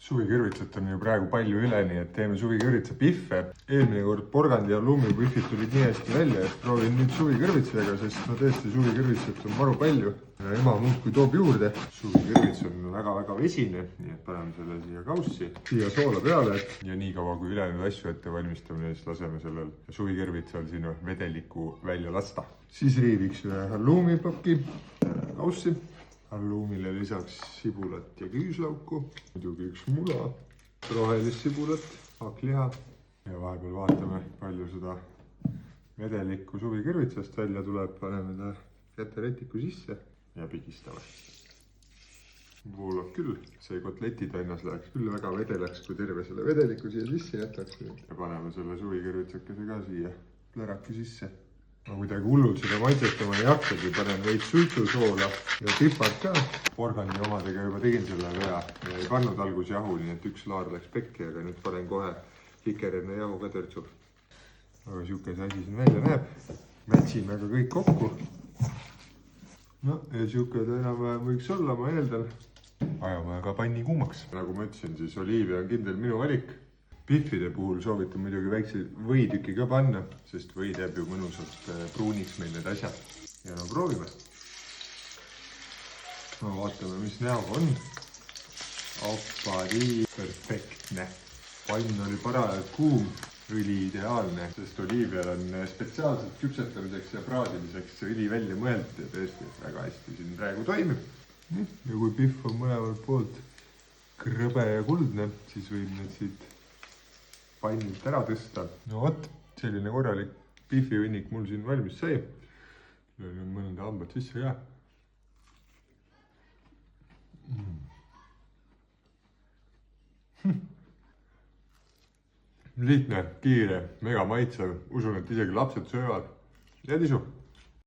suvikõrvitsat on ju praegu palju üle, nii et teeme suvikõrvitsa pihve. Eelmine kord porgandi ja halloumi-pihvid tulid nii hästi välja, et proovin nüüd suvikõrvitsadega, sest no tõesti suvikõrvitsat on maru palju. Ja ema muudkui toob juurde. Suvikõrvits on väga-väga vesine, nii et paneme selle siia kaussi, siia soola peale ja nii kaua kui ülejäänud asju ette valmistame, siis laseme sellel suvikõrvitsal siin vedeliku välja lasta. Siis riiviks ühe halloumipaki kaussi. Halloumile lisaks sibulat ja küüslauku, muidugi üks mula, rohelist sibulat, hakkliha ja vahepeal vaatame, palju seda vedelikku suvikõrvitsast välja tuleb. Paneme ta käteretiku sisse ja pigistame. Voolab küll, see kotletitannas läheks küll väga vedelaks, kui terve selle vedeliku siia sisse jätaks. Ja paneme selle suvikõrvitsakese ka siia pläraki sisse. Ma kuidagi hullult seda maitsetama ei hakkagi, panen veits suitsusoola ja pihvart ka. Porgandi omadega juba tegin selle vea ja ei pannud algus jahu, nii et üks laar läks pekki, aga nüüd panen kohe kikerenne jahu ka törtsu. Aga siuke see asi siin välja näeb. Mätsime ka kõik kokku. No ja siuke ta enam-vähem võiks olla, ma eeldan. Ajame ka panni kuumaks. Nagu ma ütlesin, siis oliivia on kindel minu valik. Pihvide puhul soovitan muidugi väikse võitüki ka panna, sest või teeb ju mõnusalt pruuniks meil need asjad. Ja no proovime. No vaatame, mis näoga on. Oppadi, perfektne. Pann oli parajalt kuum, õli ideaalne, sest oliivial on spetsiaalselt küpsetamiseks ja praadimiseks see õli välja mõeldud ja tõesti väga hästi siin praegu toimib. Ja kui pihv on mõlemalt poolt krõbe ja kuldne, siis võib need siit pannilt ära tõsta. No vot, selline korralik pihvihunnik mul siin valmis sai. Löön nüüd mõnda hambad sisse ka. Lihtne, kiire, mega maitsev. Usun, et isegi lapsed söövad. Ja tisu!